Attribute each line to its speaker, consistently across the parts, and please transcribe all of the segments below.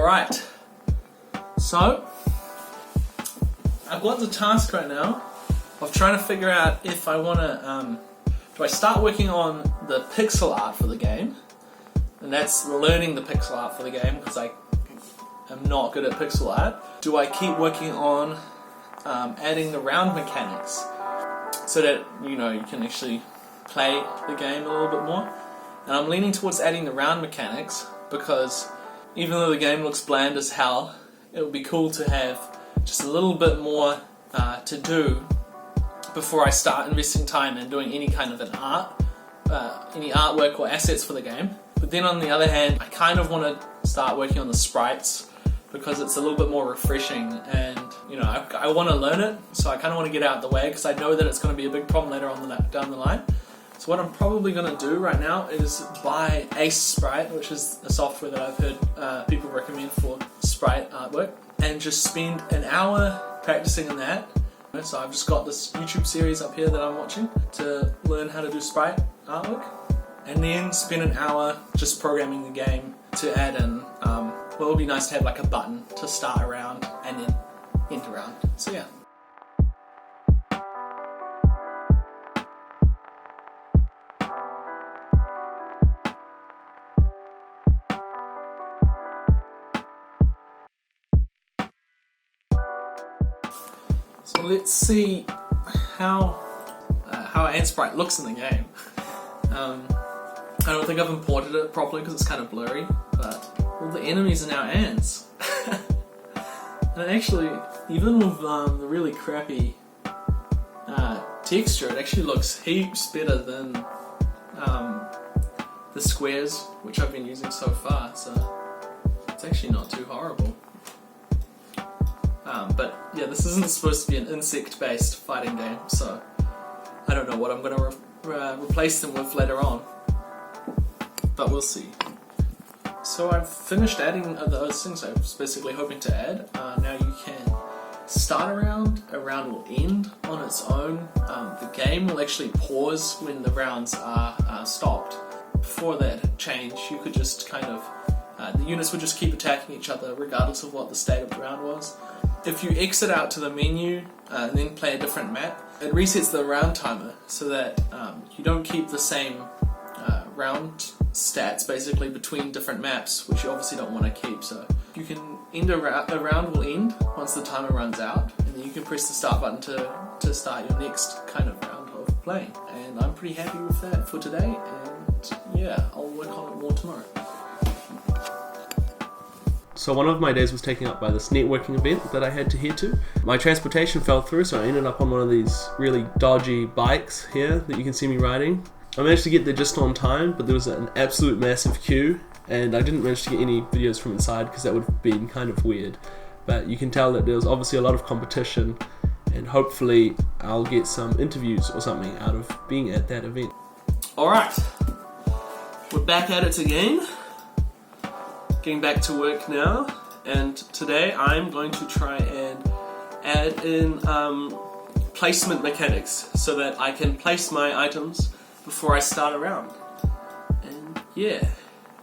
Speaker 1: Alright, so I've got the task right now of trying to figure out if I want to, do I start working on the pixel art for the game, and that's learning the pixel art for the game because I am not good at pixel art. Do I keep working on adding the round mechanics so that you can actually play the game a little bit more? And I'm leaning towards adding the round mechanics because even though the game looks bland as hell, it would be cool to have just a little bit more to do before I start investing time in doing any kind of an any artwork or assets for the game. But then on the other hand, I kind of want to start working on the sprites because it's a little bit more refreshing, and I want to learn it, so I kind of want to get out of the way because I know that it's going to be a big problem later on down the line. So what I'm probably going to do right now is buy Ace Sprite, which is a software that I've heard people recommend for sprite artwork, and just spend an hour practicing in that. So I've just got this YouTube series up here that I'm watching to learn how to do sprite artwork, and then spend an hour just programming the game to add in, well, it would be nice to have like a button to start a round and then end a round. So yeah. So let's see how Ant Sprite looks in the game. I don't think I've imported it properly because it's kind of blurry, but all the enemies are now ants. And actually, even with the really crappy texture, it actually looks heaps better than the squares which I've been using so far, so it's actually not too horrible. But yeah, this isn't supposed to be an insect-based fighting game, so I don't know what I'm going to replace them with later on, but we'll see. So I've finished adding those things I was basically hoping to add. Now you can start a round will end on its own. The game will actually pause when the rounds are stopped. Before that change, you could just kind of, the units would just keep attacking each other regardless of what the state of the round was. If you exit out to the menu and then play a different map, it resets the round timer so that you don't keep the same round stats basically between different maps, which you obviously don't want to keep. So you can end a round will end once the timer runs out, and then you can press the start button to start your next kind of round of playing. And I'm pretty happy with that for today, and yeah, I'll work on it more tomorrow.
Speaker 2: So one of my days was taken up by this networking event that I had to head to. My transportation fell through, so I ended up on one of these really dodgy bikes here that you can see me riding. I managed to get there just on time, but there was an absolute massive queue, and I didn't manage to get any videos from inside because that would have been kind of weird. But you can tell that there was obviously a lot of competition, and hopefully I'll get some interviews or something out of being at that event.
Speaker 1: Alright, we're back at it again. Getting back to work now, and today I'm going to try and add in placement mechanics so that I can place my items before I start a round. And yeah,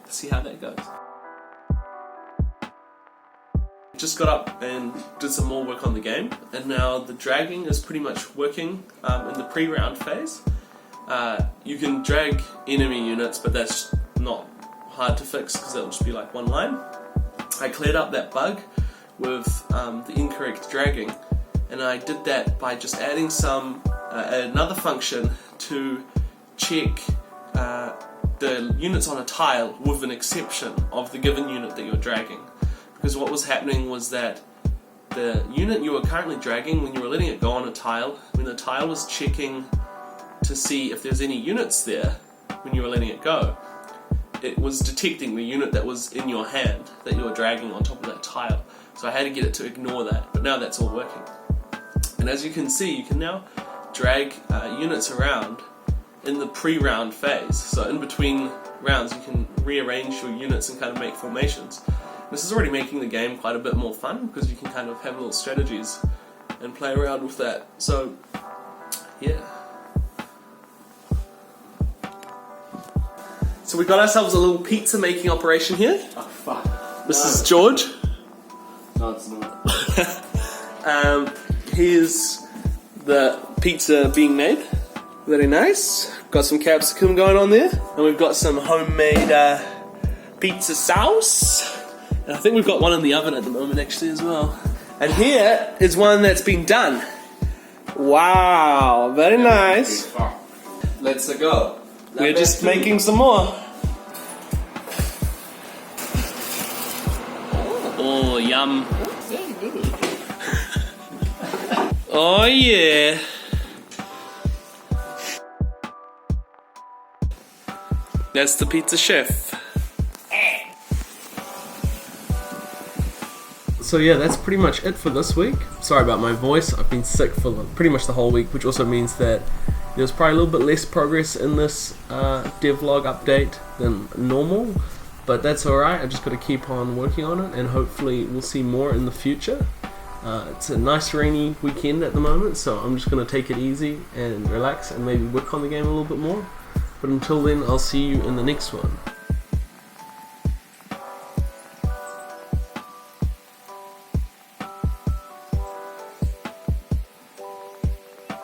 Speaker 1: see how that goes. Just got up and did some more work on the game, and now the dragging is pretty much working in the pre-round phase. You can drag enemy units, but that's not hard to fix because that'll just be like one line. I cleared up that bug with the incorrect dragging, and I did that by just adding another function to check the units on a tile with an exception of the given unit that you're dragging. Because what was happening was that the unit you were currently dragging, when you were letting it go on a tile, when the tile was checking to see if there's any units there when you were letting it go, it was detecting the unit that was in your hand that you were dragging on top of that tile. So I had to get it to ignore that, but now that's all working. And as you can see, you can now drag units around in the pre-round phase. So in between rounds you can rearrange your units and kind of make formations. This is already making the game quite a bit more fun because you can kind of have little strategies and play around with that. So yeah. So we got ourselves a little pizza making operation here.
Speaker 2: Oh fuck.
Speaker 1: This is George.
Speaker 2: No, it's not.
Speaker 1: Here's the pizza being made. Very nice. Got some capsicum going on there. And we've got some homemade pizza sauce. And I think we've got one in the oven at the moment actually as well. And here is one that's been done. Wow, very nice.
Speaker 2: Let's go.
Speaker 1: We're just making some more. Oh, yum. Oh, yeah. That's the pizza chef.
Speaker 2: So yeah, that's pretty much it for this week. Sorry about my voice. I've been sick for pretty much the whole week, which also means that there's probably a little bit less progress in this devlog update than normal. But that's alright, I just got to keep on working on it, and hopefully we'll see more in the future. It's a nice rainy weekend at the moment, so I'm just going to take it easy and relax and maybe work on the game a little bit more. But until then, I'll see you in the next one.